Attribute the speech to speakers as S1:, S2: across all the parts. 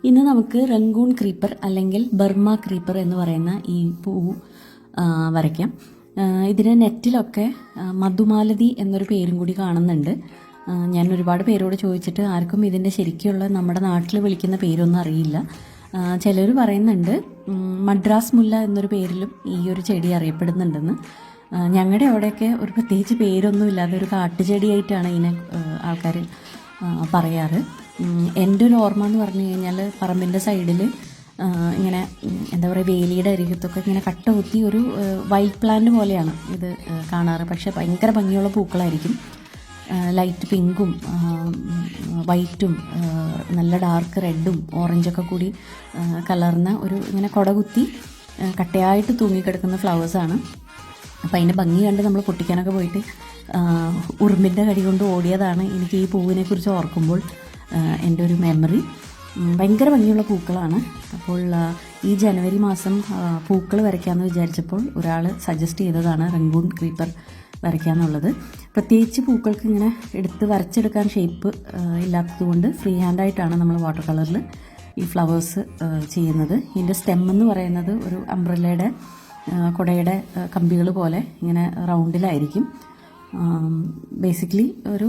S1: ഇന്ന് നമുക്ക് Rangoon creeper അല്ലെങ്കിൽ ബർമ ക്രീപ്പർ എന്ന് പറയുന്ന ഈ പൂ വരയ്ക്കാം. ഇതിന് നെറ്റിലൊക്കെ മധുമാലതി എന്നൊരു പേരും കൂടി കാണുന്നുണ്ട്. ഞാൻ ഒരുപാട് പേരോട് ചോദിച്ചിട്ട് ആർക്കും ഇതിൻ്റെ ശരിക്കുള്ള നമ്മുടെ നാട്ടിൽ വിളിക്കുന്ന പേരൊന്നും അറിയില്ല. ചിലർ പറയുന്നുണ്ട് മദ്രാസ് മുല്ല എന്നൊരു പേരിലും ഈ ഒരു ചെടി അറിയപ്പെടുന്നുണ്ടെന്ന്. ഞങ്ങളുടെ അവിടെയൊക്കെ ഒരു പ്രത്യേകിച്ച് പേരൊന്നും ഇല്ലാതെ ഒരു കാട്ടുചെടിയായിട്ടാണ് ഇതിനെ ആൾക്കാർ പറയാറ്. എൻ്റെ ഒരു ഓർമ്മ എന്ന് പറഞ്ഞു കഴിഞ്ഞാൽ പറമ്പിൻ്റെ സൈഡിൽ ഇങ്ങനെ എന്താ പറയുക, വേലിയുടെ അരികത്തൊക്കെ ഇങ്ങനെ കട്ട കുത്തി ഒരു വൈൽഡ് പ്ലാന്റ് പോലെയാണ് ഇത് കാണാറ്. പക്ഷേ ഭയങ്കര ഭംഗിയുള്ള പൂക്കളായിരിക്കും. ലൈറ്റ് പിങ്കും വൈറ്റും നല്ല ഡാർക്ക് റെഡും ഓറഞ്ചൊക്കെ കൂടി കലർന്ന ഒരു ഇങ്ങനെ കുടകുത്തി കട്ടയായിട്ട് തൂങ്ങിക്കിടക്കുന്ന ഫ്ലവേഴ്സാണ്. അപ്പം അതിൻ്റെ ഭംഗി കണ്ട് നമ്മൾ പൊട്ടിക്കാനൊക്കെ പോയിട്ട് ഉറുമ്പിൻ്റെ കടി കൊണ്ട് ഓടിയതാണ് എനിക്ക് ഈ പൂവിനെ കുറിച്ച് ഓർക്കുമ്പോൾ എൻ്റെ ഒരു മെമ്മറി. ഭയങ്കര ഭംഗിയുള്ള പൂക്കളാണ്. അപ്പോൾ ഈ ജനുവരി മാസം പൂക്കൾ വരയ്ക്കാമെന്ന് വിചാരിച്ചപ്പോൾ ഒരാൾ സജസ്റ്റ് ചെയ്തതാണ് റംഗൂൺ ക്രീപ്പർ വരയ്ക്കാമെന്നുള്ളത്. പ്രത്യേകിച്ച് പൂക്കൾക്ക് ഇങ്ങനെ എടുത്ത് വരച്ചെടുക്കാൻ ഷേപ്പ് ഇല്ലാത്തതുകൊണ്ട് ഫ്രീ ഹാൻഡായിട്ടാണ് നമ്മൾ വാട്ടർ കളറിൽ ഈ ഫ്ലവേഴ്സ് ചെയ്യുന്നത്. ഇതിൻ്റെ സ്റ്റെം എന്ന് പറയുന്നത് ഒരു അംബ്രല്ലയുടെ കുടയുടെ കമ്പികൾ പോലെ ഇങ്ങനെ റൗണ്ടിലായിരിക്കും. ബേസിക്കലി ഒരു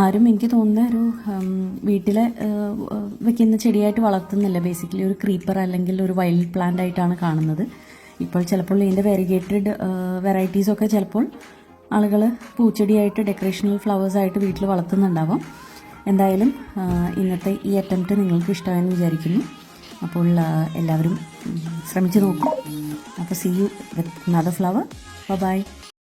S1: ആരും എനിക്ക് തോന്നുന്ന ഒരു വീട്ടിലെ വെക്കുന്ന ചെടിയായിട്ട് വളർത്തുന്നില്ല. ബേസിക്കലി ഒരു ക്രീപ്പർ അല്ലെങ്കിൽ ഒരു വൈൽഡ് പ്ലാന്റ് ആയിട്ടാണ് കാണുന്നത്. ഇപ്പോൾ ചിലപ്പോൾ ഇതിൻ്റെ വെരിഗേറ്റഡ് വെറൈറ്റീസൊക്കെ ചിലപ്പോൾ ആളുകൾ പൂച്ചെടിയായിട്ട് ഡെക്കറേഷണൽ ഫ്ലവേഴ്സായിട്ട് വീട്ടിൽ വളർത്തുന്നുണ്ടാവാം. എന്തായാലും ഇന്നത്തെ ഈ അറ്റംപ്റ്റ് നിങ്ങൾക്ക് ഇഷ്ടമായെന്ന് വിചാരിക്കുന്നു. അപ്പോൾ എല്ലാവരും ശ്രമിച്ചു നോക്കും. അപ്പോൾ see you with another flower. By.